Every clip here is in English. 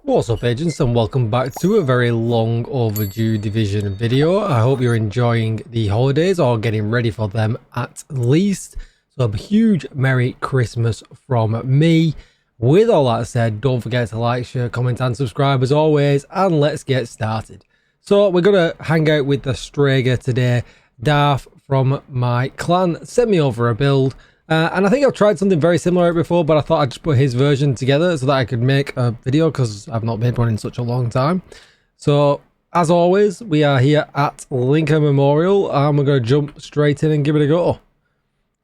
What's up, agents, and welcome back to a very long overdue Division video. I hope you're enjoying the holidays or getting ready for them at least. So a huge Merry Christmas from me. With all that said, don't forget to like, share, comment and subscribe as always, and let's get started. So we're going to hang out with the Strager today. Darth from my clan sent me over a build. And I think I've tried something very similar before, but I thought I'd just put his version together so that I could make a video because I've not made one in such a long time. So, as always, we are here at Lincoln Memorial and we're going to jump straight in and give it a go.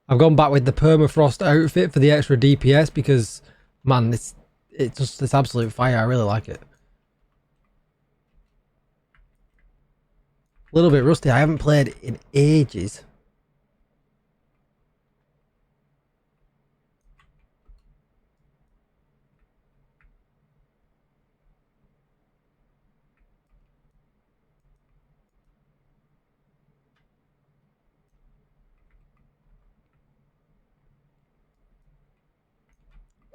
I've gone back with the permafrost outfit for the extra DPS because, man, it's absolute fire. I really like it. A little bit rusty. I haven't played in ages.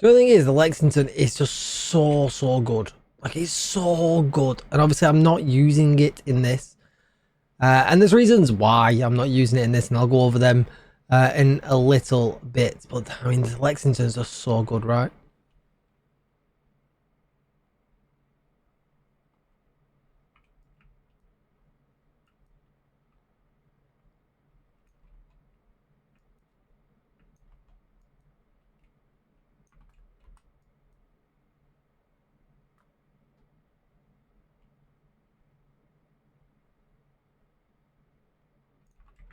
The only thing is, the Lexington is just so good. Like, it's so good. And obviously, I'm not using it in this. And there's reasons why I'm not using it in this, and I'll go over them in a little bit. But, I mean, the Lexington's just so good, right?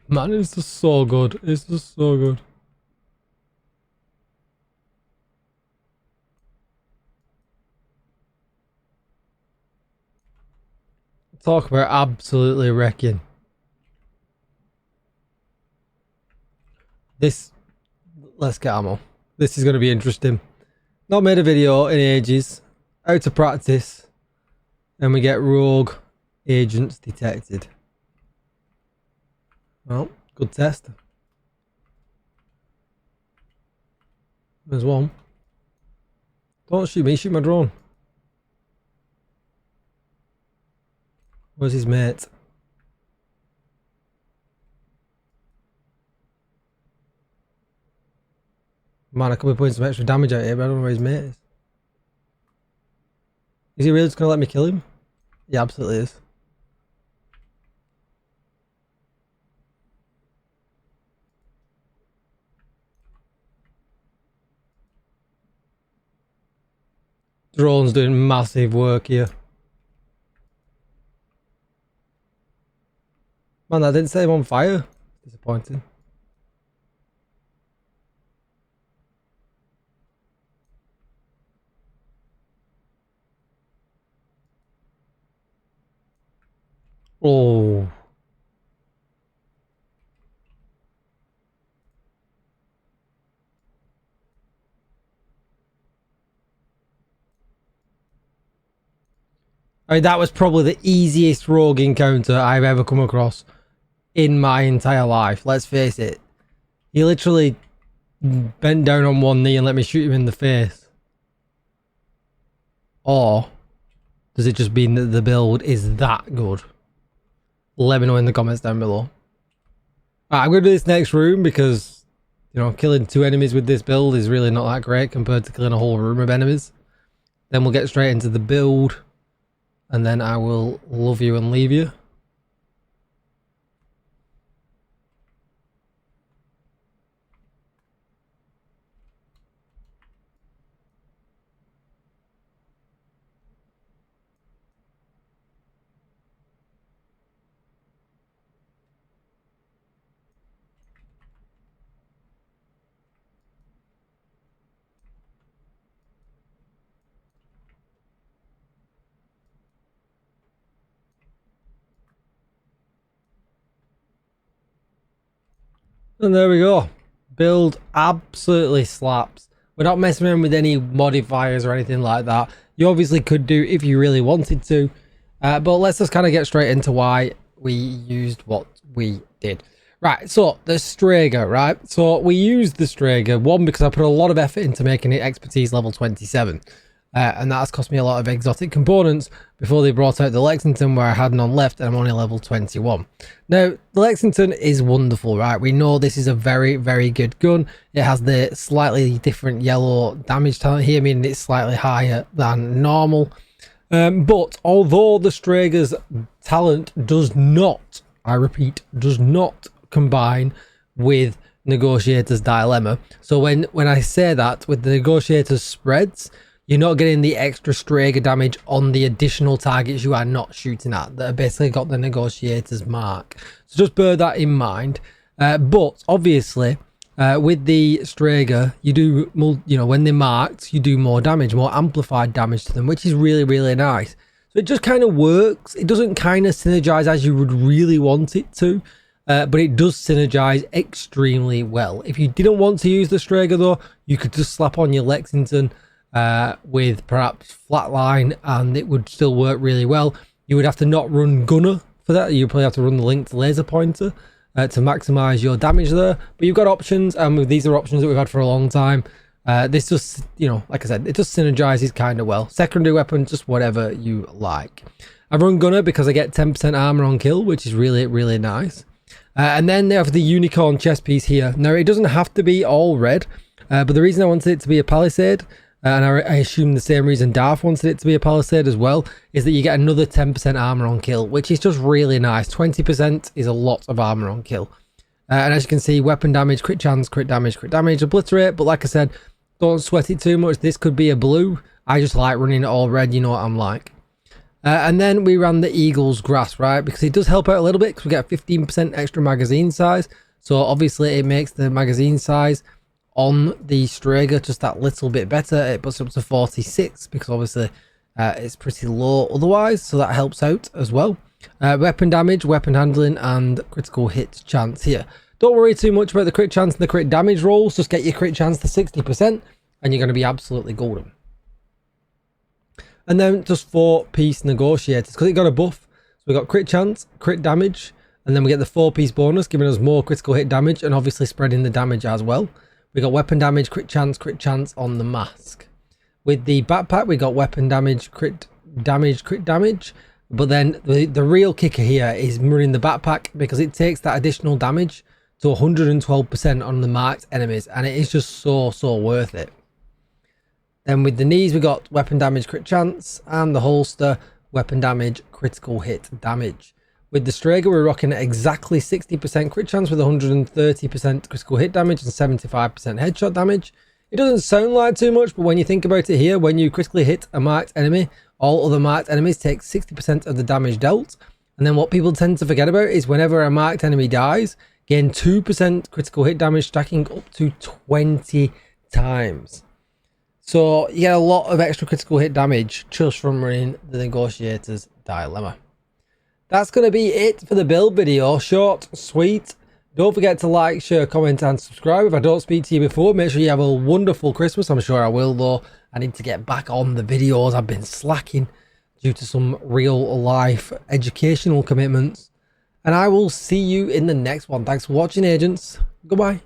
Man, it's just so good. It's just so good. Talk about absolutely wrecking. Let's get ammo. This is going to be interesting. Not made a video in ages. Out of practice. And we get rogue agents detected. Well, good test. There's one. Don't shoot me, shoot my drone. Where's his mate? Man, I could be putting some extra damage out here, but I don't know where his mate is. Is he really just going to let me kill him? He absolutely is. Drone's doing massive work here. Man, I didn't set him on fire. Disappointing. Oh. I mean, that was probably the easiest rogue encounter I've ever come across in my entire life. Let's face it. He literally bent down on one knee and let me shoot him in the face. Or does it just mean that the build is that good? Let me know in the comments down below. I'm going to do this next room because, you know, killing 2 enemies with this build is really not that great compared to killing a whole room of enemies. Then we'll get straight into the build. And then I will love you and leave you. And there we go. Build absolutely slaps. We're not messing around with any modifiers or anything like that. You obviously could do if you really wanted to. But let's just kind of get straight into why we used what we did. Right, so the Strager, right? So we used the Strager, one, because I put a lot of effort into making it expertise level 27. and that has cost me a lot of exotic components before they brought out the Lexington, where I had none left and I'm only level 21. Now, the Lexington is wonderful, right? We know this is a very, very good gun. It has the slightly different yellow damage talent here, meaning it's slightly higher than normal. But although the Strager's talent does not, I repeat, does not combine with Negotiator's Dilemma. So when I say that, with the Negotiator's spreads, you're not getting the extra Strager damage on the additional targets you are not shooting at that have basically got the Negotiator's mark. So just bear that in mind. But obviously, with the Strager, you do, you know, when they're marked, you do more damage, more amplified damage to them, which is really, really nice. So it just kind of works. It doesn't kind of synergize as you would really want it to, but it does synergize extremely well. If you didn't want to use the Strager though, you could just slap on your Lexington with perhaps Flatline and it would still work really well. You would have to not run Gunner for that. You probably have to run the linked laser pointer to maximize your damage there, but you've got options, and these are options that we've had for a long time. This just, you know, like I said, it just synergizes kind of well. Secondary weapon, just whatever you like. I run Gunner because I get 10% armor on kill, which is really, really nice. And then they have the unicorn chest piece here. Now, it doesn't have to be all red, but the reason I wanted it to be a palisade, and I assume the same reason Darth wanted it to be a palisade as well, is that you get another 10% armor on kill, which is just really nice. 20% is a lot of armor on kill. And as you can see, weapon damage, crit chance, crit damage, obliterate. But like I said, don't sweat it too much. This could be a blue. I just like running it all red. You know what I'm like. And then we ran the Eagle's Grasp, right? Because it does help out a little bit because we get 15% extra magazine size. So obviously it makes the magazine size on the Strager just that little bit better. It puts up to 46 because obviously it's pretty low otherwise. So that helps out as well. Weapon damage, weapon handling, and critical hit chance here. Don't worry too much about the crit chance and the crit damage rolls. Just get your crit chance to 60% and you're going to be absolutely golden. And then just 4-piece negotiators because it got a buff. So we got crit chance, crit damage, and then we get the 4-piece bonus giving us more critical hit damage and obviously spreading the damage as well. We got weapon damage, crit chance on the mask. With the backpack, we got weapon damage, crit damage. But then the real kicker here is running the backpack because it takes that additional damage to 112% on the marked enemies. And it is just so worth it. Then with the knees, we got weapon damage, crit chance, and the holster, weapon damage, critical hit damage. With the Strager, we're rocking exactly 60% crit chance with 130% critical hit damage and 75% headshot damage. It doesn't sound like too much, but when you think about it here, when you critically hit a marked enemy, all other marked enemies take 60% of the damage dealt. And then what people tend to forget about is whenever a marked enemy dies, gain 2% critical hit damage, stacking up to 20 times. So you get a lot of extra critical hit damage just from running the Negotiator's Dilemma. That's going to be it for the build video. Short, sweet. Don't forget to like, share, comment and subscribe. If I don't speak to you before, make sure you have a wonderful Christmas. I'm sure I will though. I need to get back on the videos. I've been slacking due to some real life educational commitments. And I will see you in the next one. Thanks for watching, agents. Goodbye.